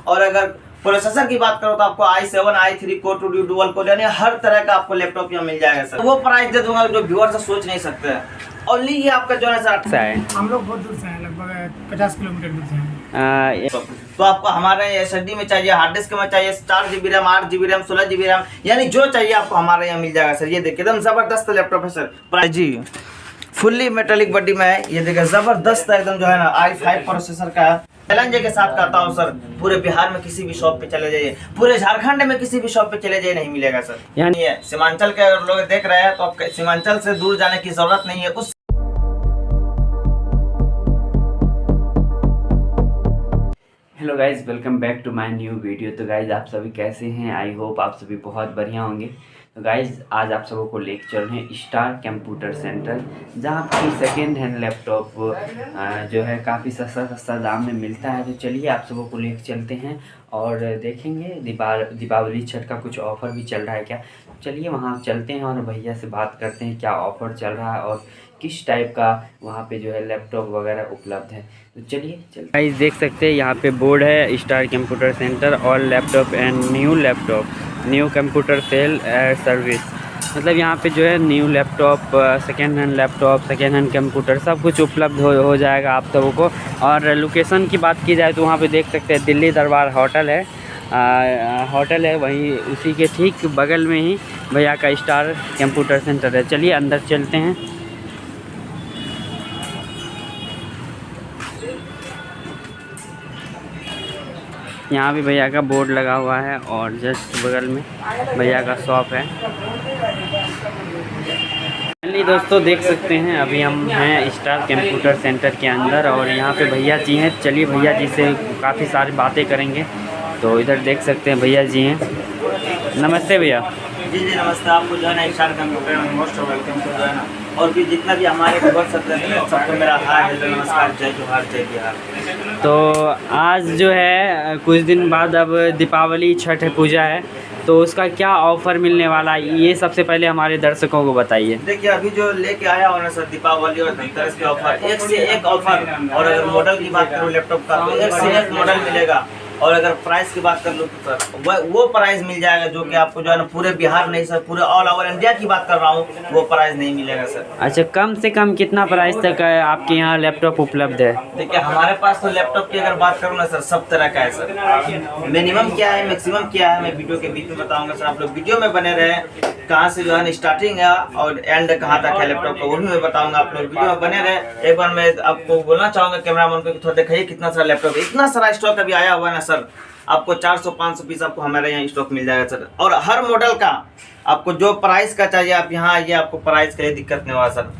और अगर प्रोसेसर की बात करो तो आपको i7 i3 core 2 dual core यानी हर तरह का आपको लैपटॉप यहाँ मिल जाएगा सर। वो प्राइस दे दूंगा जो व्यूअर सोच नहीं सकते हैं। ओनली ये आपका जो है सर है, हम लोग बहुत दूर से हैं, लगभग 50 किलोमीटर दूर से हैं। तो आपको हमारे SSD में चाहिए, हार्ड डिस्क में चाहिए, 4 GB RAM, 8 GB RAM, 16 GB RAM, यानी जो चाहिए आपको हमारे यहाँ मिल जाएगा सर। ये देखिए एकदम जबरदस्त लैपटॉप है सर। प्राइस जी फुल्ली मेटेलिक बॉडी में है, ये देखिए जबरदस्त एकदम जो है ना i5 प्रोसेसर का है। चैलेंज के साथ कहता हूँ सर, पूरे बिहार में किसी भी शॉप पे चले जाइए, पूरे झारखंड में किसी भी शॉप पे चले जाइए नहीं मिलेगा सर। यानी सीमांचल के अगर लोग देख रहे हैं तो आपको सीमांचल से दूर जाने की जरूरत नहीं है। उस hello guys, welcome back to my new video. तो गाइज़ आप सभी कैसे हैं? आई होप आप सभी बहुत बढ़िया होंगे। तो गाइज़ आज आप सबों को लेकर चल रहे हैं स्टार कंप्यूटर सेंटर, जहां की सेकेंड हैंड लैपटॉप जो है काफ़ी सस्ता दाम में मिलता है। तो चलिए आप सबों को लेकर चलते हैं और देखेंगे दीपावली छठ का कुछ ऑफ़र भी चल रहा है क्या। चलिए वहां चलते हैं और भैया से बात करते हैं क्या ऑफ़र चल रहा है और किस टाइप का वहाँ पे जो है लैपटॉप वगैरह उपलब्ध है। तो चलिए चलते। गाइस देख सकते हैं यहाँ पे बोर्ड है star computer centre, all laptop and new laptop, new computer sale service. मतलब यहाँ पे जो है new laptop, second hand laptop, second hand computer सब कुछ उपलब्ध हो जाएगा आप सबों को। और लोकेशन की बात की जाए तो वहाँ पे देख सकते हैं दिल्ली दरबार होटल है, वहीं उसी के ठीक बगल में ही भैया का स्टार कंप्यूटर सेंटर है। चलिए अंदर चलते हैं। यहाँ भी भैया का बोर्ड लगा हुआ है और जस्ट बगल में भैया का शॉप है। चलिए दोस्तों देख सकते हैं अभी हम हैं स्टार कंप्यूटर सेंटर के अंदर और यहाँ पे भैया जी हैं। चलिए भैया जी से काफ़ी सारी बातें करेंगे। तो इधर देख सकते हैं भैया जी हैं। नमस्ते भैया। जी नमस्ते। आपको जो है ना स्टार कंप्यूटर में मोस्ट वेलकम जो है ना, और भी जितना भी हमारे व्यूअर्स सबको मेरा हाय हेलो नमस्कार, जय जोहार जय बिहार। तो आज जो है कुछ दिन बाद अब दीपावली छठ पूजा है, तो उसका क्या ऑफ़र मिलने वाला है ये सबसे पहले हमारे दर्शकों को बताइए। देखिए अभी जो लेके आया हूँ ना सर दीपावली और धनतेरस के ऑफर, एक से एक ऑफर। और अगर मॉडल की बात करूँ लैपटॉप का तो एक से एक मॉडल मिलेगा। और अगर प्राइस की बात कर लो तो सर वो प्राइस मिल जाएगा जो कि आपको जो है ना पूरे बिहार नहीं सर, पूरे ऑल ओवर इंडिया की बात कर रहा हूँ, वो प्राइस नहीं मिलेगा सर। अच्छा, कम से कम कितना प्राइस तक आपके यहाँ लैपटॉप उपलब्ध है? देखिए हमारे पास तो लैपटॉप की अगर बात करूँ ना सर सब तरह का है सर। मिनिमम क्या है मैक्सिमम क्या है मैं वीडियो के बीच में बताऊंगा सर। आप लोग वीडियो में बने रहे, कहाँ से जो है स्टार्टिंग है और एंड कहाँ तक है लैपटॉप का वो भी मैं बताऊंगा। आप लोग वीडियो में बने रहे। एक बार मैं आपको बोलना चाहूँगा कैमरामैन को थोड़ा दिखाइए कितना सारा लैपटॉप, इतना सारा स्टॉक अभी आया हुआ है ना सर। आपको 400-500 पीस आपको हमारे यहाँ स्टॉक मिल जाएगा सर। और हर मॉडल का आपको जो प्राइस का चाहिए आप यहाँ आइए, आपको प्राइस के लिए दिक्कत नहीं होगा सर।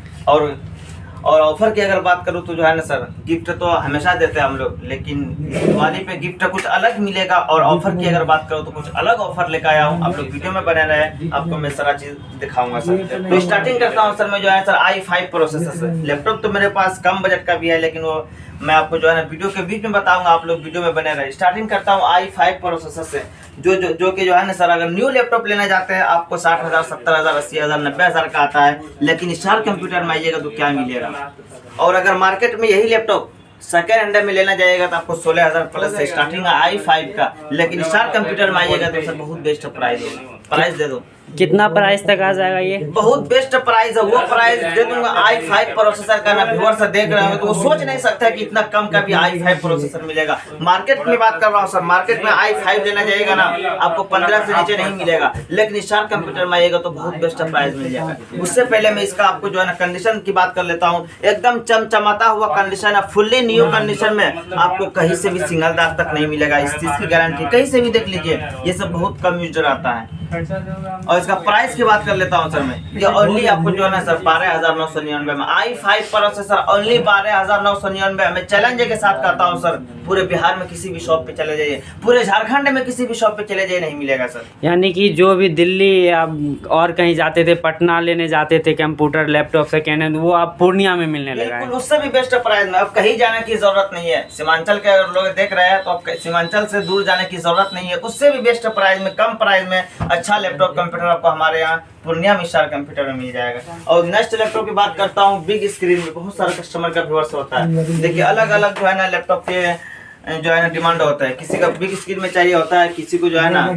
और ऑफर की अगर बात करूँ तो जो है ना सर गिफ्ट तो हमेशा देते हैं हम लोग, लेकिन दिवाली पे गिफ्ट कुछ अलग मिलेगा। और ऑफर की अगर बात करूँ तो कुछ अलग ऑफर लेकर आया हूँ। आप लोग वीडियो में बने रहे, आपको मैं सारा चीज दिखाऊंगा सर। तो स्टार्टिंग करता हूँ सर मैं जो है सर i5 प्रोसेसर से। लैपटॉप तो मेरे पास कम बजट का भी है, लेकिन वो मैं आपको जो है ना वीडियो के बीच में बताऊंगा। आप लोग वीडियो में बने रहे। स्टार्टिंग करता हूँ i5 प्रोसेसर से, जो कि जो है ना सर अगर न्यू लैपटॉप लेने जाते हैं आपको 60,000, 70,000, 80,000, 90,000 का आता है, लेकिन स्टार कंप्यूटर में आइएगा तो क्या मिलेगा। और अगर मार्केट में यही लैपटॉप सेकेंड हैंड में लेना जाएगा तो आपको 16,000 प्लस से स्टार्टिंग है i5 का, लेकिन स्टार कंप्यूटर में आइएगा तो सर बहुत बेस्ट प्राइस दे दो। कितना प्राइस तक आ जाएगा ये? बहुत बेस्ट प्राइस है, वो प्राइस दे दूंगा। i5 प्रोसेसर का ना व्यूअर से देख रहे हो तो वो सोच नहीं सकता कि इतना कम का भी i5 प्रोसेसर मिलेगा। मार्केट में बात कर रहा हूँ सर, मार्केट में i5 लेना जाएगा ना आपको 15 से नीचे नहीं मिलेगा, लेकिन स्टार कंप्यूटर में आएगा तो बहुत बेस्ट प्राइस मिल जाएगा। उससे पहले मैं इसका आपको जो है ना कंडीशन की बात कर लेता हूँ। एकदम चमचमाता हुआ कंडीशन है, फुल्ली न्यू कंडीशन में, आपको कहीं से भी सिंगल दाग तक नहीं मिलेगा। इस चीज की गारंटी कहीं से भी देख लीजिए, ये सब बहुत कम यूज आता है। और इसका प्राइस की बात कर लेता हूं सर मैं, ये ओनली आपको जो है ना सर 12,999 में i5 प्रोसेसर ओनली 12,999 में चैलेंज के साथ कहता हूं सर। पूरे बिहार में किसी भी शॉप पे चले जाइए, पूरे झारखंड में किसी भी शॉप पे चले जाइए नहीं मिलेगा सर। यानी कि जो भी दिल्ली या और कहीं जाते थे, पटना लेने जाते थे कंप्यूटर लैपटॉप सेकेंड हैंड, वो आप पूर्णिया में मिलने लगा है। उससे भी बेस्ट प्राइस में, अब कहीं जाने की जरूरत नहीं है। सीमांचल के अगर लोग देख रहे हैं तो अब सीमांचल से दूर जाने की जरूरत नहीं है। उससे भी बेस्ट प्राइस में, कम प्राइस में अच्छा लैपटॉप कंप्यूटर आपको हमारे यहाँ पूर्णिया में स्टार कंप्यूटर में मिल जाएगा। और नेक्स्ट लैपटॉप की बात करता हूँ, बिग स्क्रीन में बहुत सारे कस्टमर का व्यूअर्स होता है। देखिए अलग अलग जो है ना लैपटॉप के जो है ना डिमांड होता है, किसी का बिग स्क्रीन में चाहिए होता है, किसी को जो है ना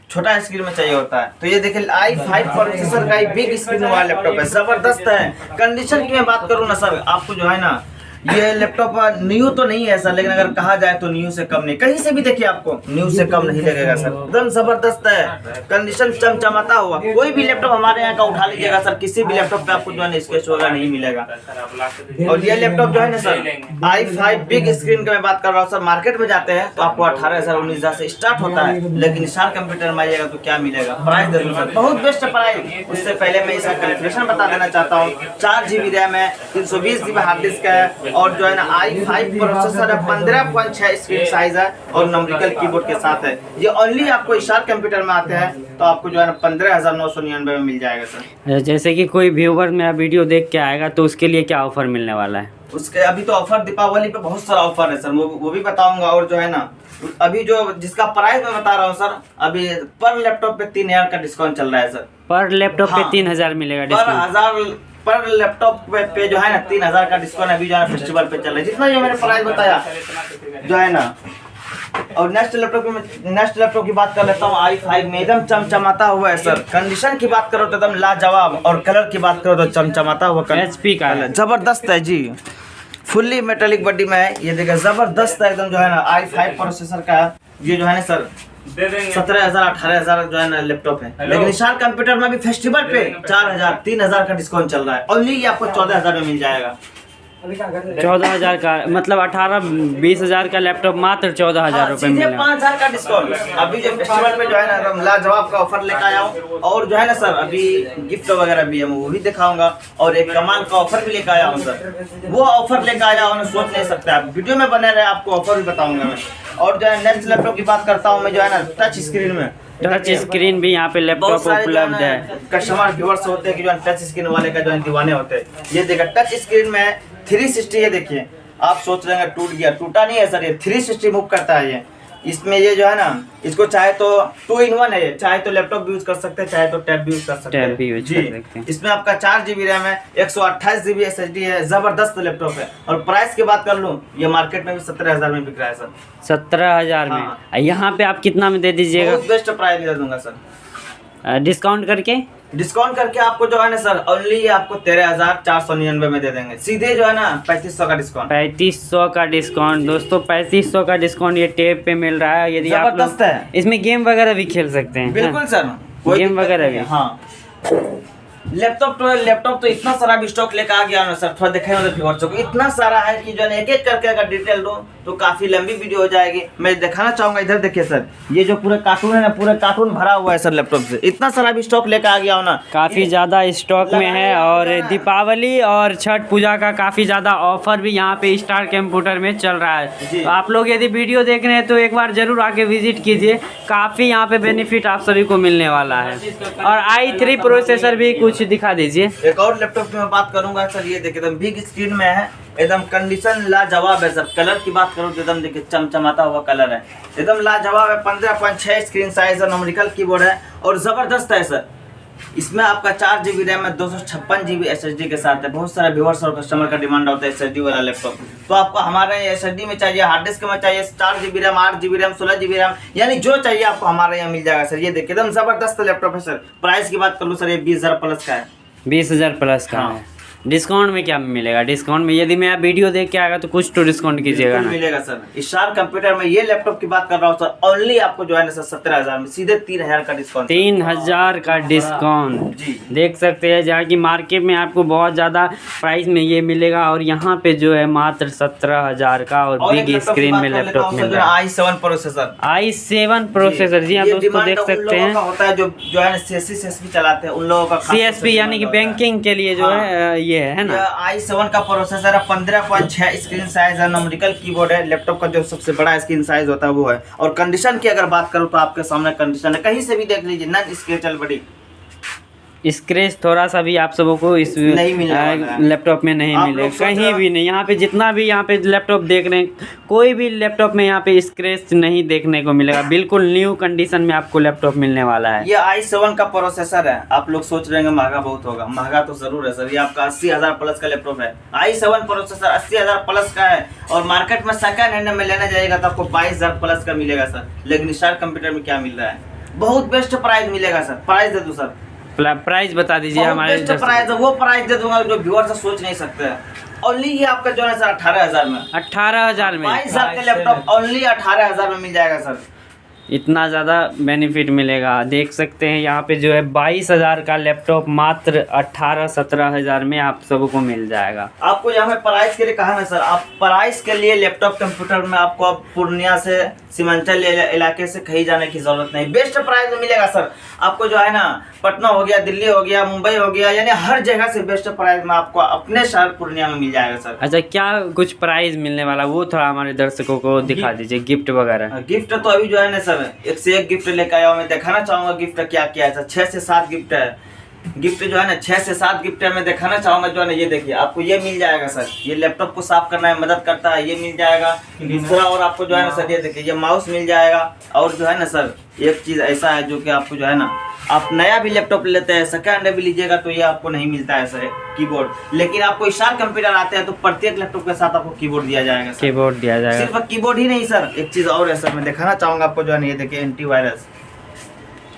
छोटा स्क्रीन में चाहिए होता है। तो ये देखिए i5 प्रोसेसर का बिग स्क्रीन वाला लैपटॉप है, जबरदस्त है। कंडीशन की मैं बात करूँ ना सर, आपको जो है ना ये लैपटॉप न्यू तो नहीं है सर, लेकिन अगर कहा जाए तो न्यू से कम नहीं, कहीं से भी देखिए आपको न्यू से कम नहीं लगेगा सर, एकदम जबरदस्त है। कंडीशन चमचमाता हुआ, कोई भी लैपटॉप हमारे यहाँ का उठा लीजिएगा सर, किसी भी लैपटॉप पे आपको जो है ना स्क्रैच वगैरह नहीं मिलेगा। और ये लैपटॉप जो है ना सर i5 बिग स्क्रीन का मैं बात कर रहा हूँ सर, मार्केट में जाते हैं तो आपको 18,000-19,000 से स्टार्ट होता है, लेकिन इशार कंप्यूटर में आइएगा तो क्या मिलेगा, प्राइस देखो सर, बहुत बेस्ट प्राइस। उससे पहले मैं इसका कैलकुलेशन बता देना चाहता हूँ। 4 GB रैम है, 320 GB हार्ड डिस्क है, और जो है ना i5 प्रोसेसर है, 15.6 स्क्रीन साइज है और न्यूमेरिकल कीबोर्ड के साथ है। ये ओनली आपको इशार कंप्यूटर में आते हैं, तो आपको जो है ना 15,999 में मिल जाएगा सर। जैसे कि कोई व्यूवर मेरा वीडियो देख के आएगा तो उसके लिए क्या ऑफर मिलने वाला है? उसके अभी तो ऑफर दीपावली पे बहुत सारा ऑफर है सर, वो भी बताऊंगा। और जो है ना अभी जो जिसका प्राइस मैं बता रहा हूँ सर, अभी पर लैपटॉप पे 3,000 का डिस्काउंट चल रहा है सर। पर लैपटॉप पे 3,000 मिलेगा डिस्काउंट? पर लैपटॉप पे जो है ना 3,000 का डिस्काउंट अभी जो है फेस्टिवल पे चल रहा है, जितना जो मैंने प्राइस बताया जो है ना। और नेक्स्ट लैपटॉप की बात कर लेता हूँ i5 में, एकदम चमचमाता हुआ है सर। कंडीशन की बात करो तो एकदम लाजवाब, और कलर की बात करो तो चमचमाता हुआ HP का है, जबरदस्त है जी, फुल्ली मेटेलिक बॉडी में है। ये देखिए जबरदस्त है एकदम, जो है ना i5 प्रोसेसर का ये जो है ना सर 17,000-18,000 जो है ना लैपटॉप है, लेकिन इशार कंप्यूटर में भी फेस्टिवल पे 4,000-3,000 का डिस्काउंट चल रहा है, ओनली ये आपको 14,000 में मिल जाएगा। 14,000 का मतलब 18-20,000 का लैपटॉप मात्र 14,000 रुपए में 5,000 का डिस्काउंट। अभी जो फेस्टिवल पे जो है ना लाजवाब का ऑफर लेकर आया हूँ, और जो है ना सर अभी गिफ्ट वगैरह भी है, वो भी दिखाऊंगा, और एक कमाल का ऑफर भी लेकर आया हूँ सर। वो ऑफर लेकर आया हूँ सोच नहीं सकते आप, वीडियो में बने रहे, आपको ऑफर भी बताऊंगा मैं। और जो है नेक्स्ट लैपटॉप की बात करता हूँ मैं, जो है ना टच स्क्रीन में, टच स्क्रीन भी यहाँ पे लैपटॉप उपलब्ध है। कस्टमर व्यूअर्स होते हैं कि जो टच स्क्रीन वाले का जो है दीवाने होते हैं। ये देखिए टच स्क्रीन में 360, ये देखिए आप सोच रहे हैं टूट गया, टूटा नहीं है सर, ये 360 मूव करता है। ये इसमें ये जो है ना, इसको चाहे तो 2-in-1 है, चाहे तो लैपटॉप भी यूज कर सकते हैं, चाहे तो टैब भी यूज कर सकते हैं जी। इसमें आपका 4 GB रैम है, 128 GB SSD है, जबरदस्त लैपटॉप है। और प्राइस की बात कर लूँ, ये मार्केट में भी 17,000 में बिक रहा है सर। 17,000 में? यहाँ पे आप कितना में दे दीजिएगा? बहुत बेस्ट प्राइस दे दूंगा सर, डिस्काउंट करके आपको जो है ना सर ओनली आपको 13,499 में दे देंगे, सीधे जो है ना 3,500 का डिस्काउंट। 3,500 का डिस्काउंट दोस्तों, 3,500 का डिस्काउंट ये टेप पे मिल रहा है। यदि आप लोग इसमें गेम वगैरह भी खेल सकते हैं। बिल्कुल सर, गेम वगैरह भी। हाँ लैपटॉप तो इतना सारा भी स्टॉक लेकर आ गया ना सर, थोड़ा दिखाई मतलब व्हाट्सएप को इतना सारा है कि जो है एक एक करके अगर डिटेल दूं तो काफी लंबी वीडियो हो जाएगी। मैं दिखाना चाहूंगा, इधर देखिए सर, ये जो पूरा कार्टून है ना, पूरा कार्टून भरा हुआ है सर लैपटॉप से, इतना सारा भी स्टॉक लेकर आ गया हो ना, काफी ज्यादा स्टॉक में है। और दीपावली और छठ पूजा का काफी ज्यादा ऑफर भी यहाँ पे स्टार कंप्यूटर में चल रहा है। तो आप लोग यदि वीडियो देख रहे हैं तो एक बार जरूर आके विजिट कीजिए, काफी यहाँ पे बेनिफिट आप सभी को मिलने वाला है। और i3 प्रोसेसर भी कुछ दिखा दीजिए। एक और लैपटॉप की मैं बात करूंगा सर, ये देखिए एकदम बिग स्क्रीन में है, एकदम कंडीशन लाजवाब है सर। कलर की बात करूँ तो एकदम देखिए चमचमाता हुआ कलर है, एकदम लाजवाब है। 15.6 स्क्रीन साइज है, न्यूमेरिकल कीबोर्ड है और जबरदस्त है सर। इसमें आपका 4 GB रैम है, 256 GB SSD के साथ है। बहुत सारे व्यूअर्स और कस्टमर का डिमांड होता है SSD वाला लैपटॉप, तो आपको हमारे यहाँ SSD में चाहिए, हार्ड डिस्क में चाहिए, 4 GB RAM, 8 GB RAM, 16 GB RAM, यानी जो चाहिए आपको हमारे यहाँ मिल जाएगा सर। ये देखिए एकदम जबरदस्त लैपटॉप है सर। प्राइस की बात कर लूँ सर, ये 20,000 प्लस का है। 20,000 प्लस का है। डिस्काउंट में क्या मिलेगा? डिस्काउंट में यदि मैं वीडियो देख के आएगा तो कुछ तो डिस्काउंट कीजिएगा ना? मिलेगा सर। इशार कंप्यूटर में ये लैपटॉप की बात कर रहा हूँ सर, ओनली आपको जो है ना सर 17,000 में सीधे 3,000 का डिस्काउंट। 3,000 का डिस्काउंट जी, देख सकते हैं। जहाँ की मार्केट में आपको बहुत ज़्यादा प्राइस में ये मिलेगा, और यहाँ पे जो है मात्र 17,000 का और बिग स्क्रीन में लैपटॉप मिल रहा है। i7 प्रोसेसर, i7 प्रोसेसर जी हाँ दोस्तों, देख सकते हैं। होता है जो है ना CSP चलाते हैं उन लोगों का, CSP यानी कि बैंकिंग के लिए जो है ये है ना। i7 का प्रोसेसर है, 15.6 स्क्रीन साइज है, न्यूमेरिकल कीबोर्ड है। लैपटॉप का जो सबसे बड़ा स्क्रीन साइज होता है वो है। और कंडीशन की अगर बात करूँ तो आपके सामने कंडीशन है, कहीं से भी देख लीजिए, नॉन स्क्रैचेबल बॉडी। स्क्रैच थोड़ा सा भी आप सबों को इस नहीं मिलने वाला है। लैपटॉप में नहीं आप मिलेगा लोग सोच कहीं रहे हो- भी नहीं। यहाँ पे जितना भी यहाँ पे लैपटॉप देख रहे हैं कोई भी लैपटॉप में यहाँ पे स्क्रैच नहीं देखने को मिलेगा। बिल्कुल न्यू कंडीशन में आपको लैपटॉप मिलने वाला है। ये i7 का प्रोसेसर है। आप लोग सोच रहे हैं महंगा बहुत होगा, महंगा तो जरूर है सर। ये आपका 80,000 प्लस का लैपटॉप है। i7 प्रोसेसर 80,000 प्लस का है और मार्केट में सेकंड हैंड में लेने जाएगा तो आपको 22,000 प्लस का मिलेगा सर। लेकिन स्टार कंप्यूटर में क्या मिल रहा है, बहुत बेस्ट प्राइस मिलेगा सर। प्राइस दे दूं सर, प्राइस बता दीजिए बहुत हमारे बेस्ट प्राइस है। वो प्राइस दे दूंगा जो व्यूअर से सोच नहीं सकते। ओनली ये आपका जो है सर 18,000 में, 18,000 में 22,000 का लैपटॉप ओनली 18,000 में मिल जाएगा सर। इतना ज़्यादा बेनिफिट मिलेगा। देख सकते हैं यहाँ पे जो है 22,000 का लैपटॉप मात्र 18-17,000 में आप सबको मिल जाएगा। आपको यहाँ पे प्राइस के लिए कहा ना सर, आप प्राइस के लिए लैपटॉप कंप्यूटर में आपको अब पूर्णिया से सीमांचल इलाके से कहीं जाने की जरूरत नहीं। बेस्ट प्राइस में मिलेगा सर। आपको जो है ना पटना हो गया, दिल्ली हो गया, मुंबई हो गया, यानी हर जगह से बेस्ट प्राइस में आपको अपने शहर पूर्णिया में मिल जाएगा सर। अच्छा, क्या कुछ प्राइस मिलने वाला वो थोड़ा हमारे दर्शकों को दिखा दीजिए, गिफ्ट वगैरह। गिफ्ट तो अभी जो है ना सर एक से एक गिफ्ट लेकर आया हूँ। मैं दिखाना चाहूंगा गिफ्ट क्या क्या है सर। 6 से 7 गिफ्ट है। गिफ्ट जो है ना 6 से 7 गिफ्ट है। मैं दिखाना चाहूंगा जो है ना, ये देखिए आपको ये मिल जाएगा सर। ये लैपटॉप को साफ करने में मदद करता है, ये मिल जाएगा। दूसरा और आपको जो है ना सर ये देखिए ये माउस मिल जाएगा। और जो है ना सर एक चीज़ ऐसा है जो कि आपको जो है ना, आप नया भी लैपटॉप लेते हैं सेकेंड हैंड भी लीजिएगा तो ये आपको नहीं मिलता है सर कीबोर्ड। लेकिन आपको स्टार कंप्यूटर आते हैं तो प्रत्येक लैपटॉप के साथ आपको कीबोर्ड दिया जाएगा सर। कीबोर्ड दिया जाएगा। सिर्फ कीबोर्ड ही नहीं सर, एक चीज़ और है सर। मैं दिखाना चाहूँगा आपको जो है ना, ये देखिए एंटीवायरस।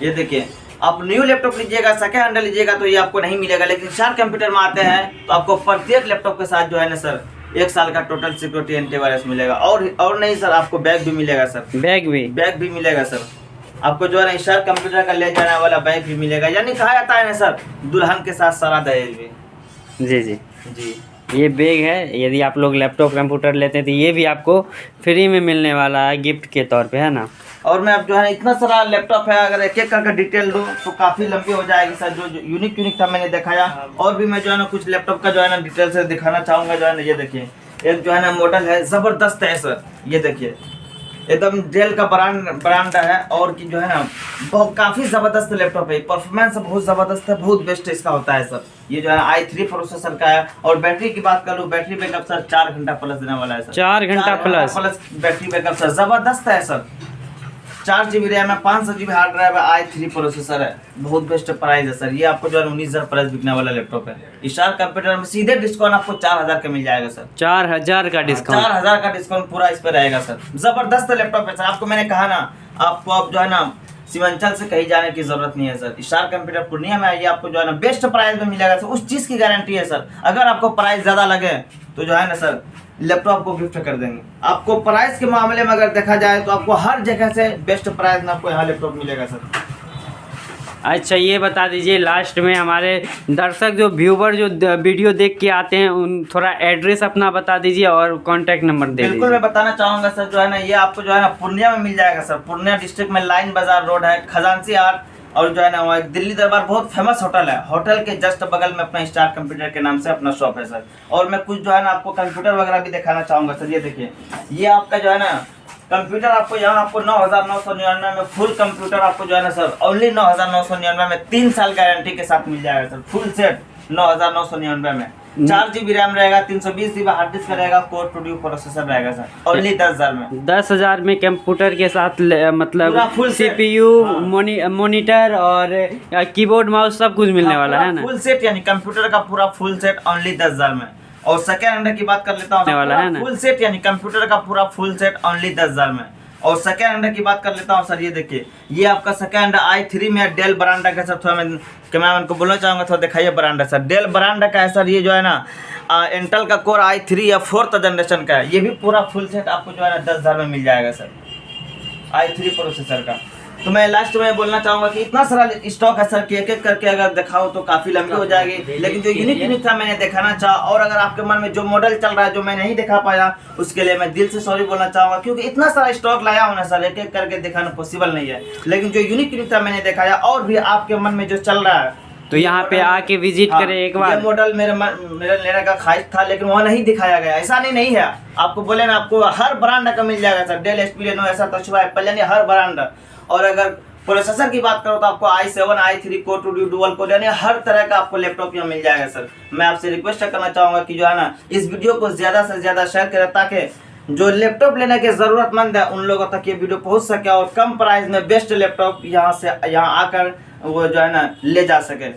ये देखिए आप न्यू लैपटॉप लीजिएगा सेकेंड हैंड लीजिएगा तो ये आपको नहीं मिलेगा। लेकिन स्टार कंप्यूटर में आते हैं तो आपको प्रत्येक लैपटॉप के साथ जो है ना सर 1 साल का टोटल सिक्योरिटी एंटीवायरस मिलेगा। और नहीं सर, आपको बैग भी मिलेगा सर। बैग भी मिलेगा सर। आपको जो है ना स्टार कंप्यूटर का ले जाने वाला बैग भी मिलेगा। यानी कहा जाता है ना सर, दुल्हन के साथ सारा दहेज भी। जी जी जी, ये बैग है। यदि आप लोग लैपटॉप कंप्यूटर लेते हैं तो ये भी आपको फ्री में मिलने वाला है गिफ्ट के तौर पे, है ना। और मैं अब जो है इतना सारा लैपटॉप है, अगर एक एक करके डिटेल दूँ तो काफ़ी लंबी हो जाएगी सर। जो यूनिक था मैंने दिखाया। और भी मैं जो है ना कुछ लैपटॉप का जो है ना डिटेल से दिखाना चाहूँगा। जो है ना ये देखिए एक जो है ना मॉडल है, ज़बरदस्त है सर। ये देखिए एकदम डेल का ब्रांड है और कि जो है ना बहुत काफ़ी ज़बरदस्त लैपटॉप है। परफॉर्मेंस बहुत ज़बरदस्त है, बहुत बेस्ट इसका होता है सर। ये जो है i3 प्रोसेसर का है। और बैटरी की बात करूँ, बैटरी बैकअप सर 4 घंटा प्लस देने वाला है सर। 4 घंटा प्लस बैटरी बैकअप सर ज़बरदस्त है सर। 4 GB रैम है, 500 GB हार्ड ड्राइव है, i3 प्रोसेसर है। बहुत बेस्ट प्राइस है सर। ये आपको जो है 19,000 प्लस बिकने वाला लैपटॉप है। स्टार कंप्यूटर में सीधे डिस्काउंट आपको 4,000 का मिल जाएगा सर। 4,000 का डिस्काउंट। 4,000 का डिस्काउंट पूरा इस पर रहेगा सर। जबरदस्त लैपटॉप है सर। आपको मैंने कहा ना, आपको अब जो है ना सीमांचल से कहीं जाने की जरूरत नहीं है सर। स्टार कंप्यूटर पूर्णिया में आइए, आपको जो है ना बेस्ट प्राइस में मिलेगा सर। उस चीज़ की गारंटी है सर। अगर आपको प्राइस ज़्यादा लगे तो जो है ना सर लैपटॉप को गिफ्ट कर देंगे। आपको प्राइस के मामले में अगर देखा जाए तो आपको हर जगह से बेस्ट प्राइस में आपको यहाँ लैपटॉप मिलेगा सर। अच्छा, ये बता दीजिए लास्ट में हमारे दर्शक जो व्यूवर जो वीडियो देख के आते हैं उन थोड़ा एड्रेस अपना बता दीजिए और कॉन्टैक्ट नंबर दे दीजिए। बिल्कुल मैं बताना चाहूँगा सर। जो है ना ये आपको जो है ना पूर्णिया में मिल जाएगा सर। पूर्णिया डिस्ट्रिक्ट में लाइन बाजार रोड है, खजांची आर्ट। और जो है ना वहाँ एक दिल्ली दरबार बहुत फेमस होटल है। होटल के जस्ट बगल में अपना स्टार कंप्यूटर के नाम से अपना शॉप है सर। और मैं कुछ जो है ना आपको कंप्यूटर वगैरह भी दिखाना चाहूँगा सर। ये देखिए ये आपका जो है ना कंप्यूटर आपको यहाँ आपको 9,999 में फुल कंप्यूटर आपको जो है ना सर ओनली 9,999 में 3 साल गारंटी के साथ मिल जाएगा सर। फुल सेट 9,999 में 4 GB रैम रहेगा, 320 GB हार्ड डिस्क रहेगा, कोर 2 प्रोसेसर रहेगा सर। ओनली 10,000 में। 10,000 में कंप्यूटर के साथ मतलब फुल CPU मॉनिटर और कीबोर्ड माउस सब कुछ मिलने वाला है ना। फुल सेट यानी कंप्यूटर का पूरा फुल सेट ओनली 10,000 में। और सेकेंड हैंड की बात कर लेता हूँ, फुल सेट यानी कंप्यूटर का पूरा फुल सेट ओनली 10,000 में। और सेकेंड हैंड की बात कर लेता हूँ सर। ये देखिए ये आपका सेकेंड i3 में डेल ब्रांड का सर। थोड़ा मैं कैमरामैन को बोलना चाहूँगा, थोड़ा दिखाइए ब्रांड है सर। डेल ब्रांड का है सर। ये जो है ना इंटेल का कोर i3 या 4th जनरेशन का है। ये भी पूरा फुल सेट आपको जो है ना 10,000 में मिल जाएगा सर i3 प्रोसेसर का। तो मैं लास्ट में बोलना चाहूँगा कि इतना सारा स्टॉक है सर कि एक एक करके अगर दिखाऊँ तो काफ़ी लंबी हो जाएगी। लेकिन जो यूनिक था मैंने दिखाना चाहा। और अगर आपके मन में जो मॉडल चल रहा है जो मैं नहीं दिखा पाया उसके लिए मैं दिल से सॉरी बोलना चाहूँगा, क्योंकि इतना सारा स्टॉक लाया हूँ ना सर, एक एक करके दिखाना पॉसिबल नहीं है। लेकिन जो यूनिक था मैंने दिखाया। और भी आपके मन में जो चल रहा है तो यहाँ पे आके विजिट करें एक बार। ये मॉडल मेरे लेने का ख्वाहिश था लेकिन वहाँ नहीं दिखाया गया। ऐसा नहीं है। आपको बोले ना आपको हर ब्रांड का मिल जाएगा सर। डेल HP Lenovo ऐसा तोशिबा एप्पल यानी हर ब्रांड। और अगर प्रोसेसर की बात करो तो आपको i7 i3 core 2 dual core यानी हर तरह का आपको लैपटॉप यहाँ मिल जाएगा सर। मैं आपसे रिक्वेस्ट करना चाहूँगा कि जो है ना इस वीडियो को ज़्यादा से ज़्यादा शेयर करें ताकि जो लैपटॉप लेने के ज़रूरतमंद है उन लोगों तक ये वीडियो पहुँच सके और कम प्राइस में बेस्ट लैपटॉप यहाँ आकर वो जो है ना ले जा सके।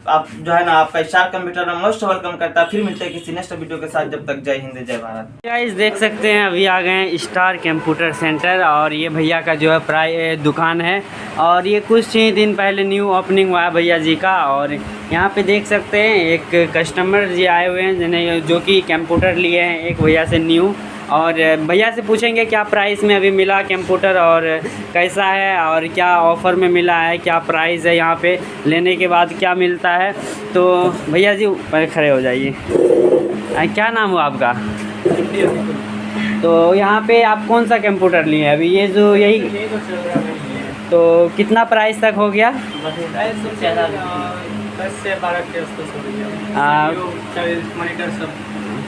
आप जो है ना आपका स्टार कंप्यूटर में मोस्ट वेलकम करता है। फिर मिलते हैं किसी नेक्स्ट वीडियो के साथ, जब तक जय हिंद जय भारत। गाइस देख सकते हैं अभी आ गए हैं स्टार कंप्यूटर सेंटर और ये भैया का जो है दुकान है और ये कुछ ही दिन पहले न्यू ओपनिंग हुआ है भैया जी का। और यहाँ पे देख सकते हैं एक कस्टमर जी आए हुए हैं जिन्हें जो कि कंप्यूटर लिए हैं एक भैया से न्यू, और भैया से पूछेंगे क्या प्राइस में अभी मिला कंप्यूटर और कैसा है और क्या ऑफ़र में मिला है, क्या प्राइस है, यहाँ पे लेने के बाद क्या मिलता है। तो भैया जी ऊपर खड़े हो जाइए। क्या नाम हुआ आपका? तो यहाँ पे आप कौन सा कंप्यूटर लिए अभी? ये जो यही तो कितना प्राइस तक हो गया? 10 से 12 के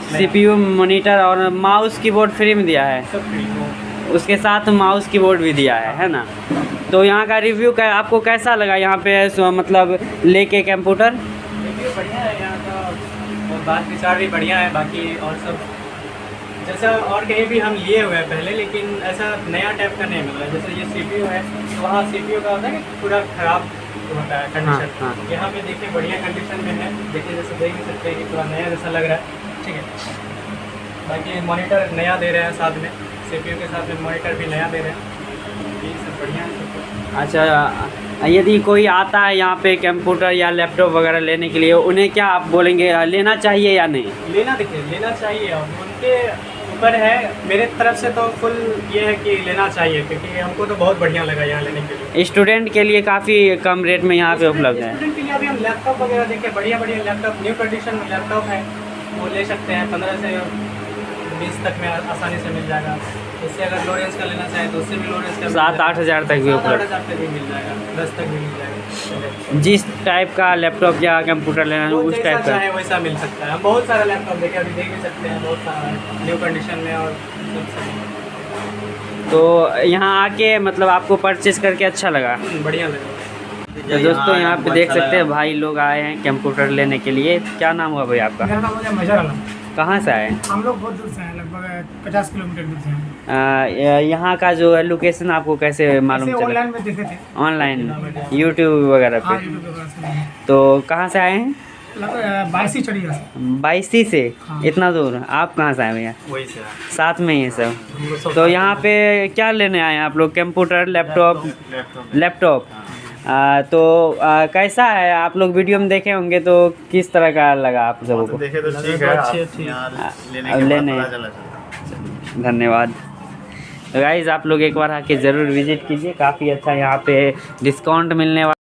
CPU मॉनिटर और माउस कीबोर्ड फ्री में दिया है, उसके साथ माउस कीबोर्ड भी दिया है ना। तो यहाँ का रिव्यू आपको कैसा लगा यहाँ पे मतलब लेके कंप्यूटर? रिव्यू बढ़िया है यहाँ का और बात विचार भी बढ़िया है। बाकी और सब जैसा और कहीं भी हम लिए हुए हैं पहले, लेकिन ऐसा नया टाइप का नहीं मिला। जैसे ये CPU है तो वहाँ CPU का होता है कि पूरा ख़राब होता है कंडीशन। हाँ। यहाँ पे देखिए बढ़िया कंडीशन में है, देखिए जैसे देख नहीं सकते कि पूरा नया जैसा लग रहा है। ठीक है, बाकी मॉनिटर नया दे रहे हैं साथ में, CPU के साथ में मॉनिटर भी नया दे रहे हैं। ये सब बढ़िया है। अच्छा, यदि कोई आता है यहाँ पे कंप्यूटर या लैपटॉप वगैरह लेने के लिए, उन्हें क्या आप बोलेंगे लेना चाहिए या नहीं? देखिए लेना चाहिए और उनके ऊपर है। मेरे तरफ से तो फुल ये है कि लेना चाहिए, क्योंकि हमको तो बहुत बढ़िया लगा यहाँ लेने के लिए। स्टूडेंट के लिए काफ़ी कम रेट में यहाँ पे उपलब्ध है। स्टूडेंट के लिए अभी हम लैपटॉप वगैरह देखिए बढ़िया लैपटॉप न्यू कंडीशन में लैपटॉप है वो ले सकते हैं। 15 से 20 तक में आसानी से मिल जाएगा। इससे अगर लो रेंज का लेना चाहें तो उससे भी लो रेंज का 7-8 हज़ार तक भी उपलब्ध, 7-8 हज़ार तक भी मिल जाएगा, 10 तक भी मिल जाएगा। जिस टाइप का लैपटॉप या कंप्यूटर लेना है उस टाइप का चाहे वैसा मिल सकता है। हम बहुत सारा लैपटॉप देखे अभी देख भी सकते हैं, बहुत सारा न्यू कंडीशन में और तो यहाँ आके मतलब आपको परचेस करके अच्छा लगा? बढ़िया लगा। तो दोस्तों यहाँ पे देख सकते हैं भाई लोग आए हैं कंप्यूटर लेने के लिए। क्या नाम हुआ भाई आपका? मेरा नाम है मजहर आलम। कहाँ से आए? हम लोग बहुत दूर से हैं, लगभग 50 किलोमीटर दूर से हैं। यहाँ का जो है लोकेशन आपको कैसे मालूम चला? ऑनलाइन में देखे थे, ऑनलाइन यूट्यूब वगैरह हाँ पे। यूट्यूब पे पता चला। तो कहाँ से आए हैं? लगभग 22 चढ़िया से। 22 से हाँ। इतना दूर? आप कहाँ से आए भैया? वही से साथ में ही सब। तो यहाँ पे क्या लेने आए हैं आप लोग? Computer, laptop. तो कैसा है? आप लोग वीडियो में देखे होंगे तो किस तरह का लगा आप सबको? तो देखे तो ठीक है, अब लेने धन्यवाद। तो गाइज़ आप लोग एक बार आके ज़रूर विज़िट कीजिए, काफ़ी अच्छा यहाँ पे डिस्काउंट मिलने वाला।